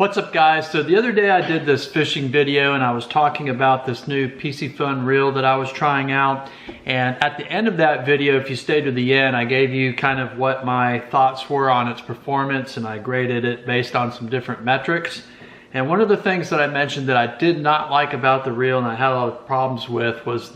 What's up guys? So the other day I did this fishing video and I was talking about this new Piscifun reel that I was trying out, and at the end of that video, if you stayed to the end, I gave you kind of what my thoughts were on its performance and I graded it based on some different metrics. And one of the things that I mentioned that I did not like about the reel and I had a lot of problems with was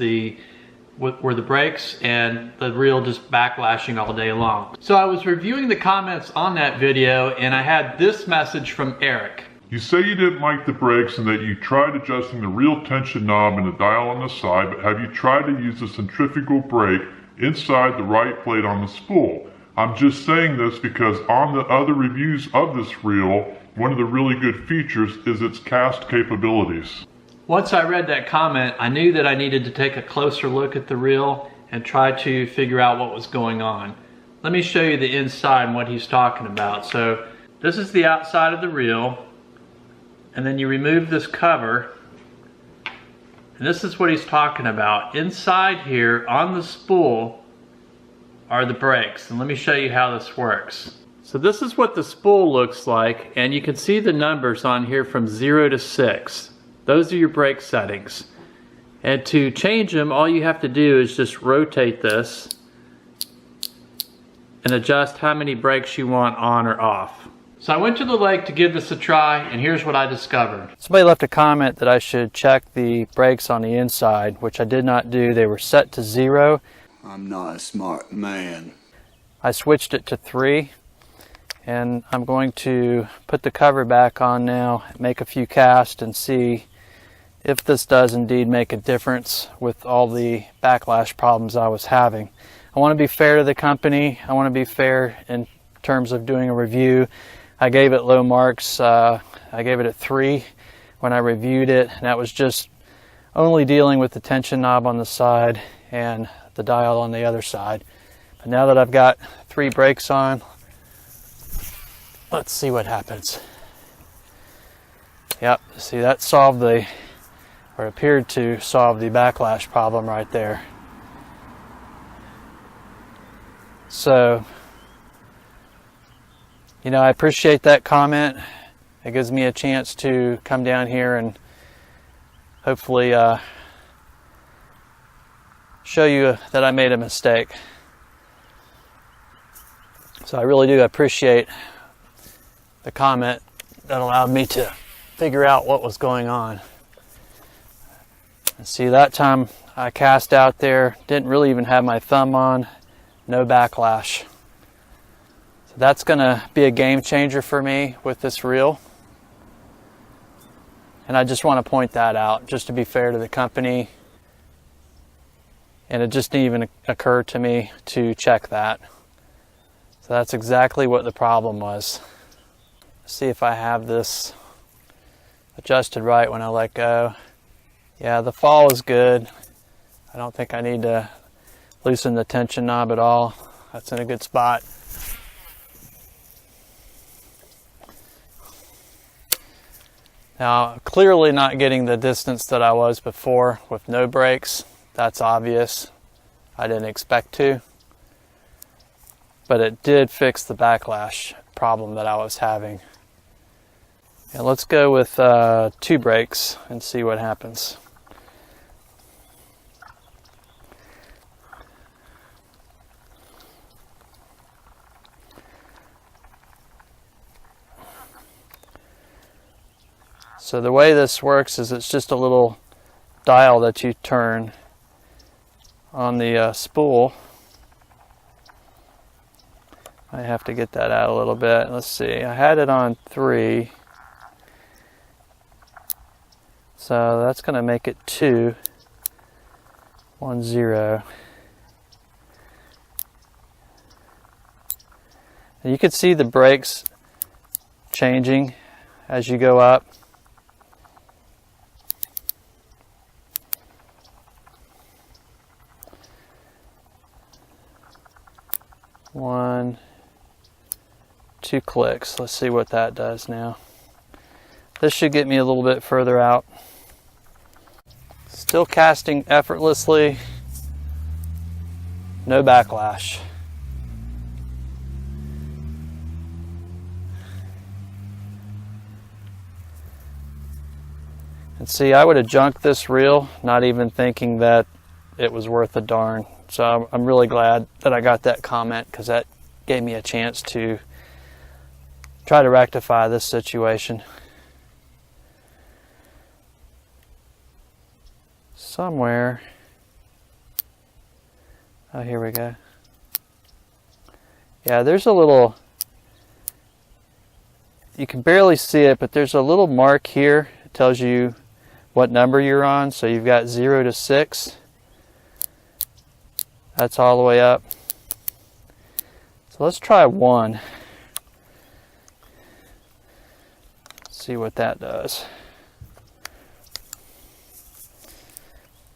were the brakes and the reel just backlashing all day long. So I was reviewing the comments on that video and I had this message from Eric. You say you didn't like the brakes and that you tried adjusting the reel tension knob and the dial on the side, but have you tried to use the centrifugal brake inside the right plate on the spool? I'm just saying this because on the other reviews of this reel, one of the really good features is its cast capabilities. Once I read that comment, I knew that I needed to take a closer look at the reel and try to figure out what was going on. Let me show you the inside and what he's talking about. So this is the outside of the reel, and then you remove this cover, and this is what he's talking about. Inside here on the spool are the brakes, and let me show you how this works. So this is what the spool looks like, and you can see the numbers on here from 0 to 6. Those are your brake settings. And to change them, all you have to do is just rotate this and adjust how many brakes you want on or off. So I went to the lake to give this a try, and here's what I discovered. Somebody left a comment that I should check the brakes on the inside, which I did not do. They were set to 0. I'm not a smart man. I switched it to 3. And I'm going to put the cover back on now, make a few casts and see if this does indeed make a difference with all the backlash problems I was having. I want to be fair to the company. I want to be fair in terms of doing a review. I gave it low marks. I gave it a 3 when I reviewed it, and that was just only dealing with the tension knob on the side and the dial on the other side. But now that I've got 3 brakes on, let's see what happens. Yep, see, that solved or appeared to solve the backlash problem right there. So, you know, I appreciate that comment. It gives me a chance to come down here and hopefully show you that I made a mistake. So I really do appreciate the comment that allowed me to figure out what was going on. And see, that time I cast out there, didn't really even have my thumb on, no backlash. So that's gonna be a game changer for me with this reel. And I just want to point that out, just to be fair to the company. And it just didn't even occur to me to check that. So that's exactly what the problem was. See if I have this adjusted right when I let go. Yeah, the fall is good. I don't think I need to loosen the tension knob at all. That's in a good spot. Now, clearly not getting the distance that I was before with no brakes. That's obvious. I didn't expect to. But it did fix the backlash problem that I was having. And let's go with 2 brakes and see what happens. So the way this works is it's just a little dial that you turn on the spool. I have to get that out a little bit. Let's see, I had it on 3. So that's going to make it 2, 1, 0. And you can see the brakes changing as you go up. One, 2 clicks. Let's see what that does now. This should get me a little bit further out. Still casting effortlessly. No backlash. And see, I would have junked this reel, not even thinking that it was worth a darn. So I'm really glad that I got that comment, because that gave me a chance to try to rectify this situation. Somewhere, oh, here we go. Yeah, there's a little, you can barely see it, but there's a little mark here. It tells you what number you're on. So you've got 0 to 6. That's all the way up. So let's try 1. See what that does.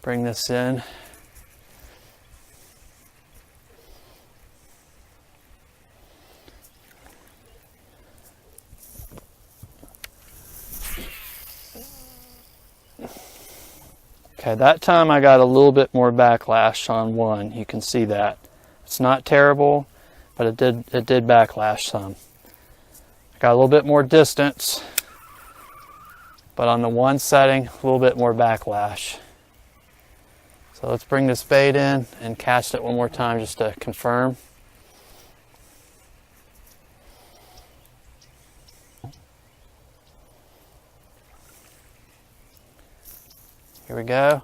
Bring this in. Okay, that time I got a little bit more backlash on 1. You can see that. It's not terrible, but it did backlash some. I got a little bit more distance, but on the 1 setting, a little bit more backlash. So let's bring this bait in and cast it one more time just to confirm. Here we go.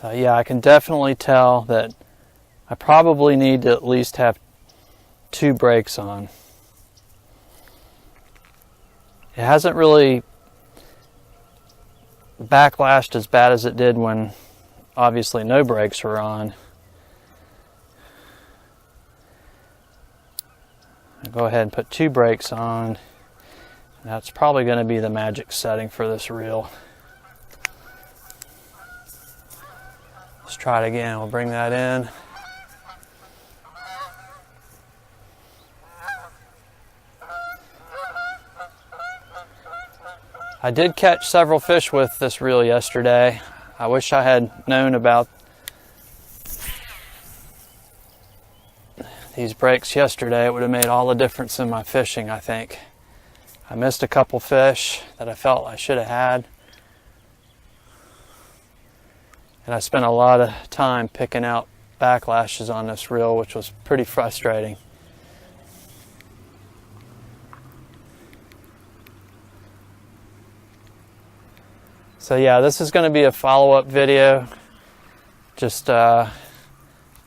Yeah, I can definitely tell that I probably need to at least have 2 brakes on. It hasn't really backlashed as bad as it did when obviously no brakes were on. I'll go ahead and put 2 brakes on. That's probably going to be the magic setting for this reel. Let's try it again. We'll bring that in. I did catch several fish with this reel yesterday. I wish I had known about these brakes yesterday. It would have made all the difference in my fishing, I think. I missed a couple fish that I felt I should have had. And I spent a lot of time picking out backlashes on this reel, which was pretty frustrating. So yeah, this is going to be a follow-up video, just to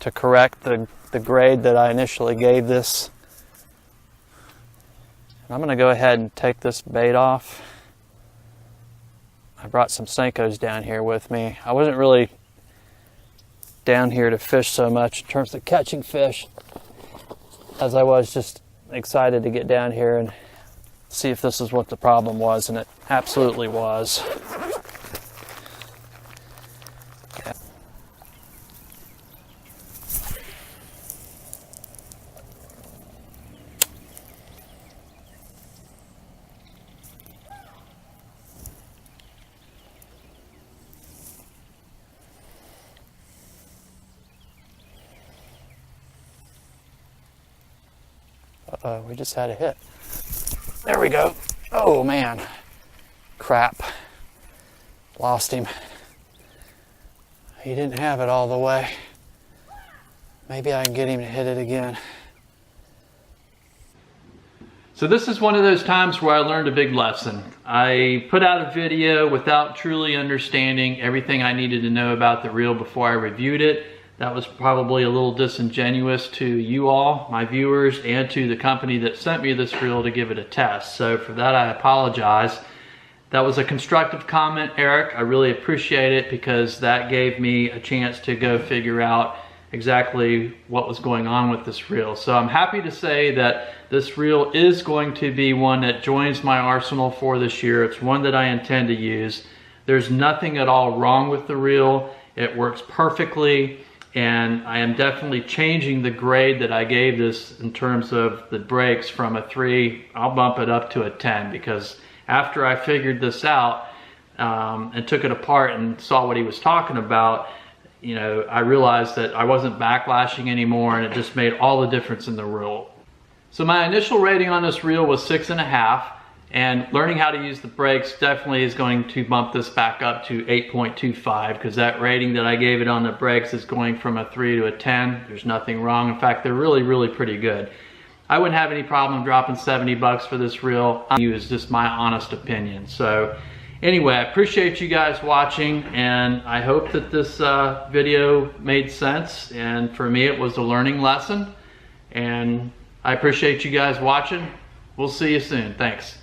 correct the grade that I initially gave this. I'm going to go ahead and take this bait off. I brought some Senkos down here with me. I wasn't really down here to fish so much in terms of catching fish, as I was just excited to get down here and see if this is what the problem was, and it absolutely was. We just had a hit. There we go. Oh man, crap. Lost him. He didn't have it all the way. Maybe I can get him to hit it again. So this is one of those times where I learned a big lesson. I put out a video without truly understanding everything I needed to know about the reel before I reviewed it. That was probably a little disingenuous to you all, my viewers, and to the company that sent me this reel to give it a test. So for that, I apologize. That was a constructive comment, Eric. I really appreciate it, because that gave me a chance to go figure out exactly what was going on with this reel. So I'm happy to say that this reel is going to be one that joins my arsenal for this year. It's one that I intend to use. There's nothing at all wrong with the reel. It works perfectly. And I am definitely changing the grade that I gave this in terms of the brakes from a 3. I'll bump it up to a 10, because after I figured this out and took it apart and saw what he was talking about, you know, I realized that I wasn't backlashing anymore, and it just made all the difference in the reel. So my initial rating on this reel was 6.5, and learning how to use the brakes definitely is going to bump this back up to 8.25, because that rating that I gave it on the brakes is going from a 3 to a 10. There's nothing wrong. In fact, they're really pretty good. I wouldn't have any problem dropping 70 bucks for this reel. It's just my honest opinion. So anyway, I appreciate you guys watching, and I hope that this video made sense. And for me, it was a learning lesson. And I appreciate you guys watching. We'll see you soon. Thanks.